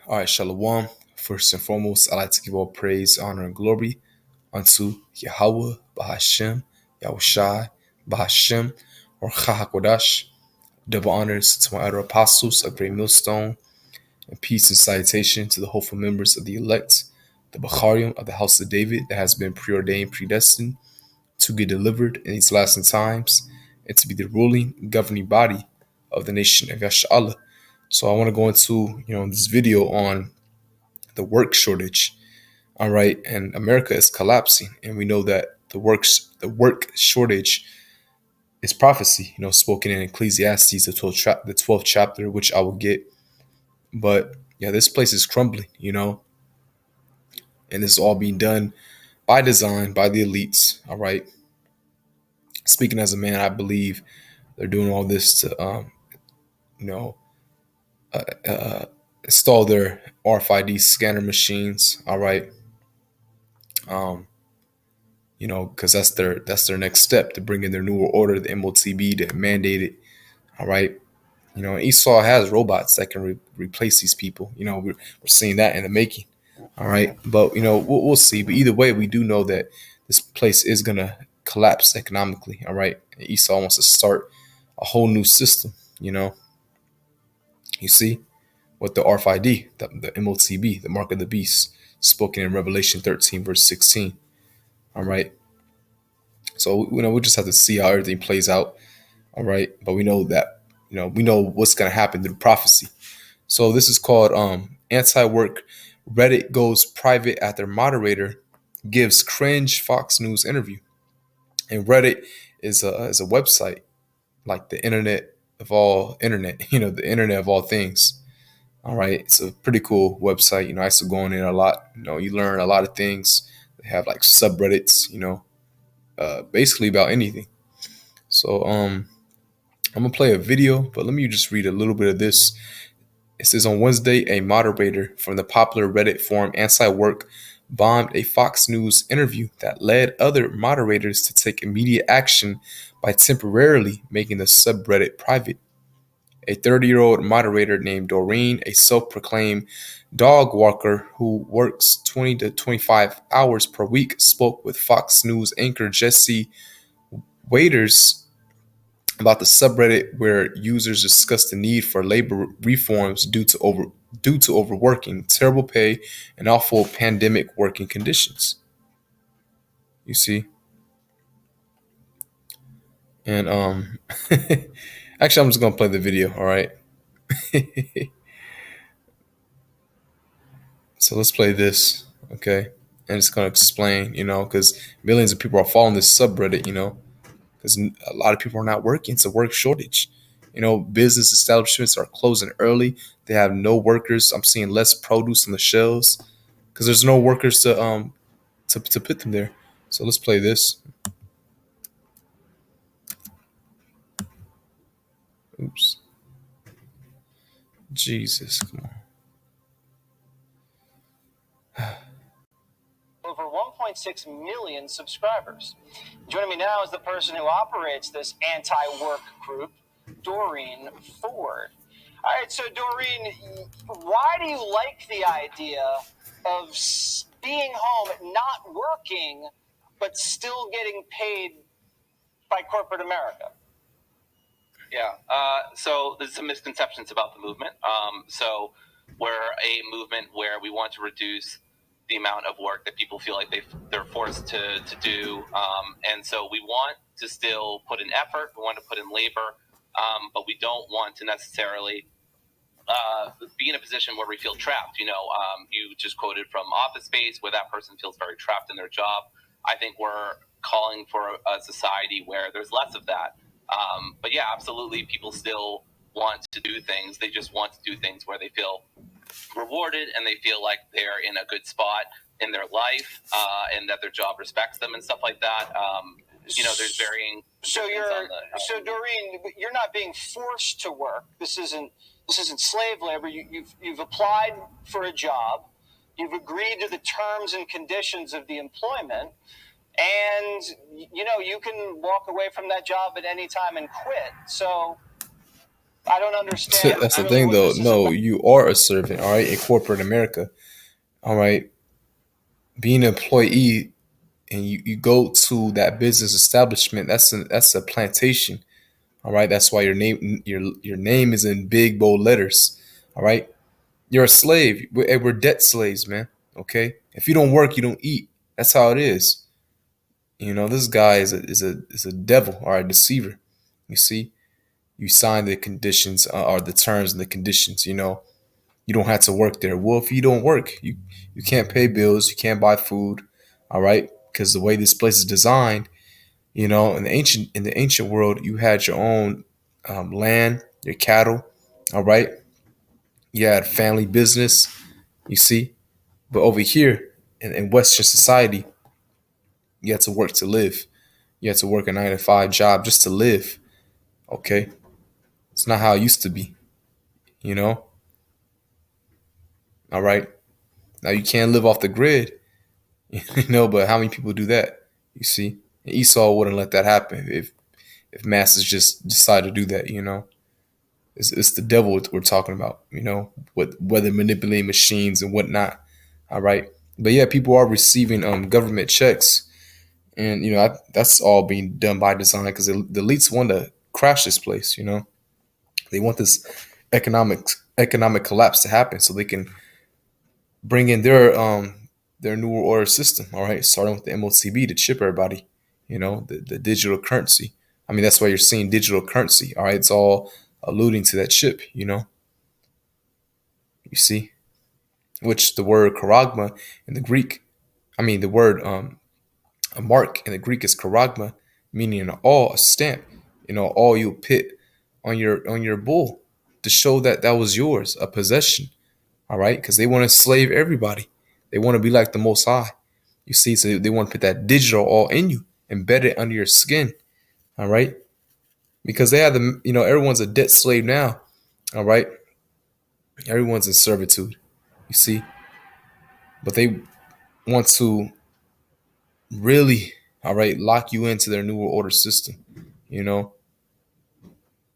All right, Shalom. First and foremost, I'd like to give all praise, honor, and glory unto Yahweh, Bahashem, Yahushai, Bahashem, or Chahakodash. Double honors to my other apostles, a great millstone, and peace and salutation to the hopeful members of the elect, the Bacharium of the house of David that has been preordained, predestined to get delivered in these last times, and to be the ruling, governing body of the nation of Yasharallah. So I want to go into this video on the work shortage. All right, and America is collapsing, and we know that the work shortage is prophecy. Spoken in Ecclesiastes, the 12th chapter, which I will get. But yeah, this place is crumbling. And this is all being done by design by the elites. All right. Speaking as a man, I believe they're doing all this to, you know, install their RFID scanner machines. All right. Because that's their next step to bring in their newer order, the MOTB, to mandate it. All right. Esau has robots that can replace these people. We're seeing that in the making. All right. But, we'll see. But either way, we do know that this place is going to collapse economically. All right. And Esau wants to start a whole new system. You see, with the RFID, the MOTB, the mark of the beast, spoken in Revelation 13, verse 16. All right. So, we just have to see how everything plays out. All right. But we know that, we know what's going to happen through prophecy. So this is called anti-work. Reddit goes private after moderator gives cringe Fox News interview. And Reddit is a website like the internet of all internet, the internet of all things. All right. It's a pretty cool website. I used to go on it a lot. You learn a lot of things. They have like subreddits, basically about anything. So I'm gonna play a video, but let me just read a little bit of this. It says on Wednesday, a moderator from the popular Reddit forum Anti-Work bombed a Fox News interview that led other moderators to take immediate action by temporarily making the subreddit private. A 30-year-old moderator named Doreen, a self-proclaimed dog walker who works 20 to 25 hours per week, spoke with Fox News anchor Jesse Waiters about the subreddit where users discuss the need for labor reforms due to overworking, terrible pay, and awful pandemic working conditions. You see? And actually I'm just gonna play the video, all right? So let's play this, okay? And it's gonna explain, because millions of people are following this subreddit, because a lot of people are not working. It's a work shortage. Business establishments are closing early. They have no workers. I'm seeing less produce on the shelves because there's no workers to put them there. So let's play this. Oops. Jesus, come on. Over 1.6 million subscribers. Joining me now is the person who operates this anti-work group, Doreen Ford. All right, so Doreen, why do you like the idea of being home, not working, but still getting paid by corporate America? So there's some misconceptions about the movement. So we're a movement where we want to reduce the amount of work that people feel like they're forced to do. And so we want to still put in effort, we want to put in labor, but we don't want to necessarily be in a position where we feel trapped. You just quoted from Office Space where that person feels very trapped in their job. I think we're calling for a society where there's less of that. But yeah, absolutely, people still want to do things. They just want to do things where they feel rewarded and they feel like they're in a good spot in their life, and that their job respects them and stuff like that. There's varying. So Doreen, you're not being forced to work. This isn't slave labor. You've applied for a job. You've agreed to the terms and conditions of the employment. And, you can walk away from that job at any time and quit. So I don't understand That's the really thing, what though. this is No, about. you are a servant, all right, in corporate America, all right. Being an employee and you go to that business establishment, that's a plantation, all right. That's why your name is in big bold letters, all right. You're a slave. We're debt slaves, man. Okay. If you don't work, you don't eat. That's how it is. This guy is a devil or a deceiver. You see, you sign the conditions or the terms and the conditions. You don't have to work there. Well, if you don't work, you can't pay bills, you can't buy food, all right? Because the way this place is designed, in the ancient world, you had your own land, your cattle, all right. You had family business, you see. But over here in Western society, you have to work to live. You have to work a 9 to 5 job just to live. Okay, it's not how it used to be. You know. All right. Now you can't live off the grid. But how many people do that? You see, and Esau wouldn't let that happen if masses just decide to do that. It's the devil we're talking about. With whether manipulating machines and whatnot. All right, but yeah, people are receiving government checks, and that's all being done by design because the elites want to crash this place. They want this economic collapse to happen so they can bring in their new world order system. All right, starting with the MOCB to chip everybody. The digital currency. I mean, that's why you're seeing digital currency. All right, it's all alluding to that chip. You see, which the word charagma in the Greek. I mean, the word a mark in the Greek is charagma, meaning an all, a stamp. All you put on your bull to show that that was yours, a possession. All right, because they want to enslave everybody. They want to be like the Most High. You see, so they want to put that digital all in you, embed it under your skin. All right, because they have everyone's a debt slave now. All right, everyone's in servitude. You see, but they want to really, all right, lock you into their new world order system. You know,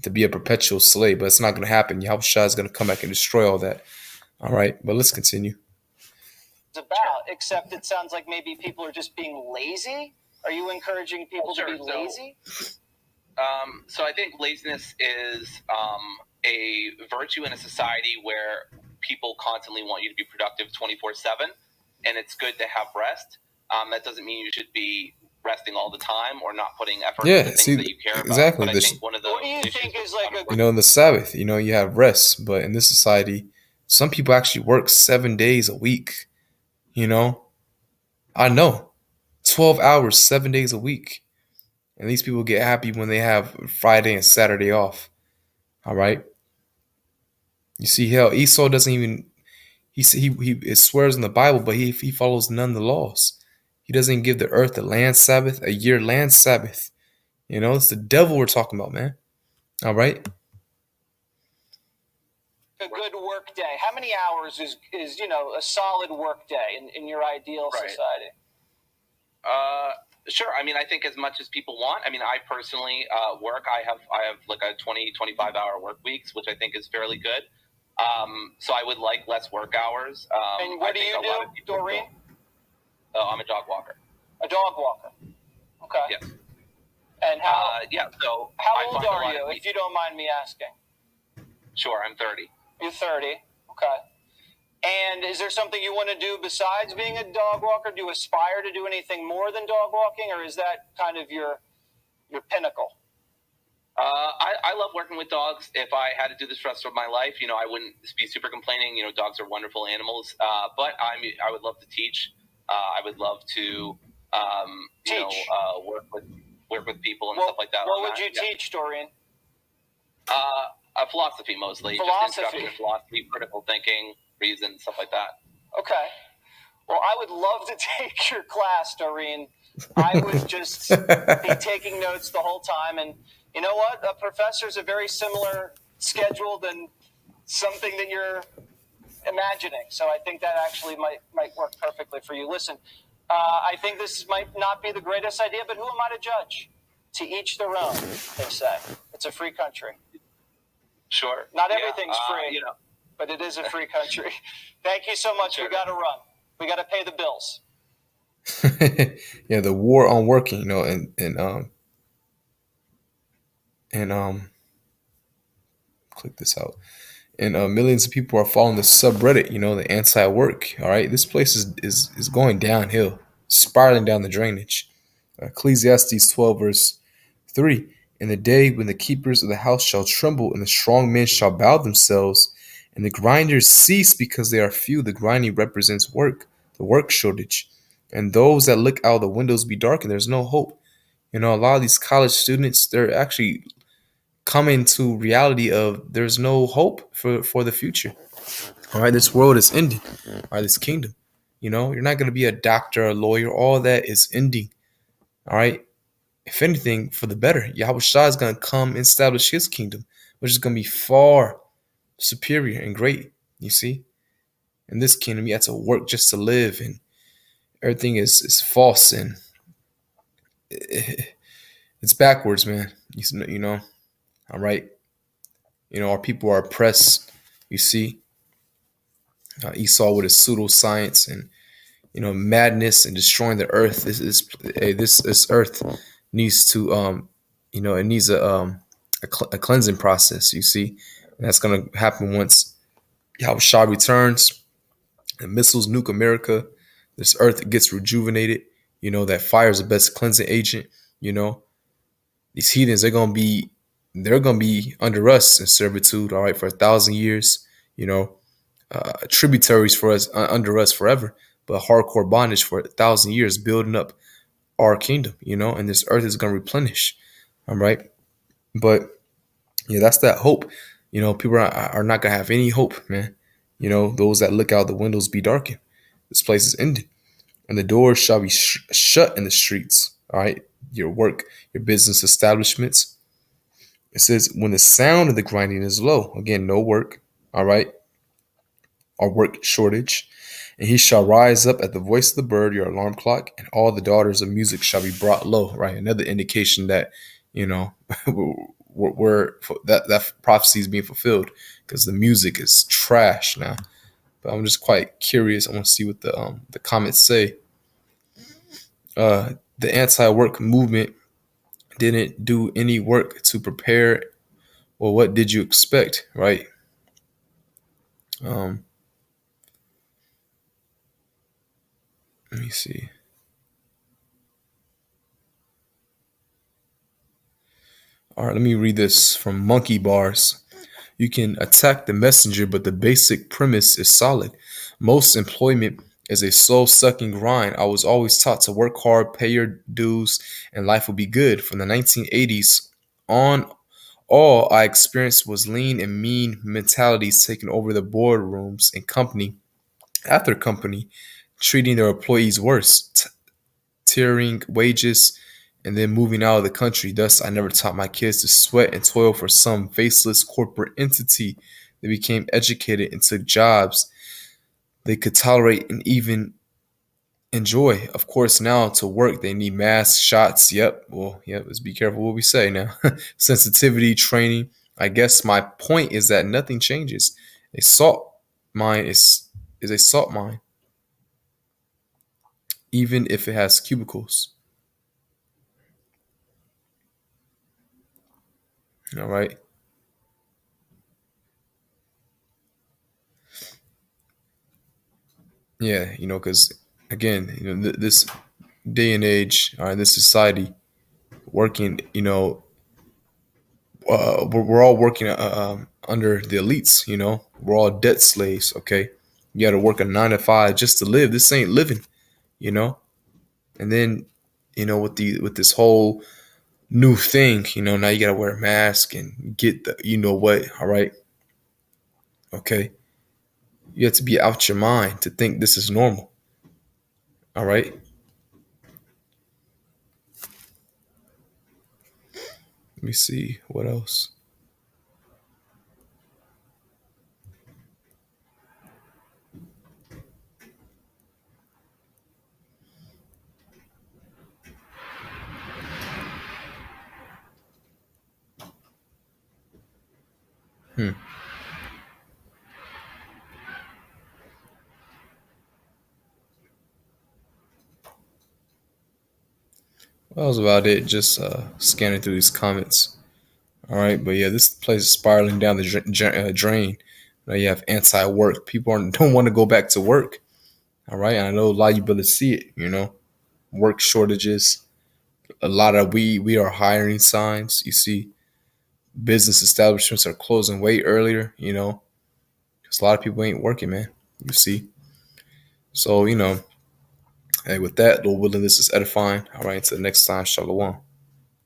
to be a perpetual slave, but it's not going to happen. Yahushua is going to come back and destroy all that. All right, but let's continue. About, except it sounds like maybe people are just being lazy. Are you encouraging people to be lazy? So I think laziness is a virtue in a society where people constantly want you to be productive 24/7, and it's good to have rest. That doesn't mean you should be resting all the time or not putting effort into things that you care about. Exactly. But I think one of the what do you think is like in the Sabbath, you have rest, but in this society, some people actually work 7 days a week. I know 12 hours, 7 days a week. And these people get happy when they have Friday and Saturday off. All right. You see, hell, Esau doesn't even, he it swears in the Bible, but he follows none of the laws. He doesn't give the earth a land Sabbath, a year land Sabbath. It's the devil we're talking about, man. All right. a good work day? How many hours is a solid work day in your ideal society? Sure. I mean, I think as much as people want. I mean, I personally work. I have like a 20, 25-hour work weeks, which I think is fairly good. So I would like less work hours. And what do you do, Doreen? I'm a dog walker. A dog walker. Okay. Yes. And how? So how old are you, if you don't mind me asking? Sure, I'm 30. You're 30. Okay. And is there something you want to do besides being a dog walker? Do you aspire to do anything more than dog walking, or is that kind of your pinnacle? I love working with dogs. If I had to do this for the rest of my life, I wouldn't be super complaining. Dogs are wonderful animals. But I would love to teach. I would love to, work with people and stuff like that. What would you teach, Dorian? Philosophy mostly. Just introduction to philosophy, critical thinking, reason, stuff like that. Okay. Well, I would love to take your class, Doreen. I would just be taking notes the whole time. And you know what? A professor's a very similar schedule than something that you're imagining. So I think that actually might work perfectly for you. Listen, I think this might not be the greatest idea, but who am I to judge? To each their own, they say. It's a free country. Sure. Not Yeah, everything's free, but it is a free country. Thank you so much. Sure. We got to run. We got to pay the bills. Yeah, the war on working, and click this out. And millions of people are following the subreddit, the anti-work. All right, this place is going downhill, spiraling down the drainage. Ecclesiastes 12 verse 3. In the day when the keepers of the house shall tremble, and the strong men shall bow themselves, and the grinders cease because they are few. The grinding represents work, the work shortage, and those that look out the windows be darkened. There's no hope. A lot of these college students, they're actually coming to reality of there's no hope for the future. All right, this world is ending. All right, this kingdom. You're not going to be a doctor, a lawyer. All that is ending. All right. If anything, for the better. Yahweh Shah is going to come and establish his kingdom, which is going to be far superior and great. You see? In this kingdom, you have to work just to live, and everything is false, and it's backwards, man. All right. Our people are oppressed. You see? Esau with his pseudoscience and madness and destroying the earth. This earth needs to it needs a cleansing process. You see, and that's gonna happen once Yahweh Shah returns. The missiles nuke America. This earth gets rejuvenated. That fire is the best cleansing agent. These heathens, they're gonna be under us in servitude. All right, for 1,000 years. Tributaries for us under us forever, but hardcore bondage for 1,000 years, building up our kingdom, and this earth is going to replenish. All right. But yeah, that's that hope. People are not going to have any hope, man. Those that look out the windows be darkened. This place is ended, and the doors shall be shut in the streets. All right. Your work, your business establishments. It says, when the sound of the grinding is low, again, no work. All right. Or work shortage. And he shall rise up at the voice of the bird, your alarm clock, and all the daughters of music shall be brought low. Right, another indication that that prophecy is being fulfilled, because the music is trash now. But I'm just quite curious. I want to see what the comments say. The anti-work movement didn't do any work to prepare. Well, what did you expect, right? Let me see. All right, let me read this from Monkey Bars. You can attack the messenger, but the basic premise is solid. Most employment is a soul-sucking grind. I was always taught to work hard, pay your dues, and life will be good. From the 1980s on, all I experienced was lean and mean mentalities taking over the boardrooms and company after company, treating their employees worse, tearing wages, and then moving out of the country. Thus, I never taught my kids to sweat and toil for some faceless corporate entity. They became educated and took jobs they could tolerate and even enjoy. Of course, now to work, they need mask shots. Yep. Well, yep. Let's be careful what we say now. Sensitivity training. I guess my point is that nothing changes. A salt mine is a salt mine, even if it has cubicles. All right. Yeah, because again, this day and age, all right, this society, working, we're all working under the elites. We're all debt slaves. Okay, you got to work a 9 to 5 just to live. This ain't living, you know. And then, with this whole new thing, now you got to wear a mask and get the, what. All right, okay, you have to be out your mind to think this is normal. All right. Let me see what else. Well, that was about it. Just scanning through these comments. All right, but yeah, this place is spiraling down the drain. Now you have anti-work. People don't want to go back to work. All right, and I know a lot of you better see it. Work shortages. A lot of we are hiring signs. You see, business establishments are closing way earlier. Because a lot of people ain't working, man. You see, so hey, with that, Lord willing, this is edifying. All right, until next time, shalom.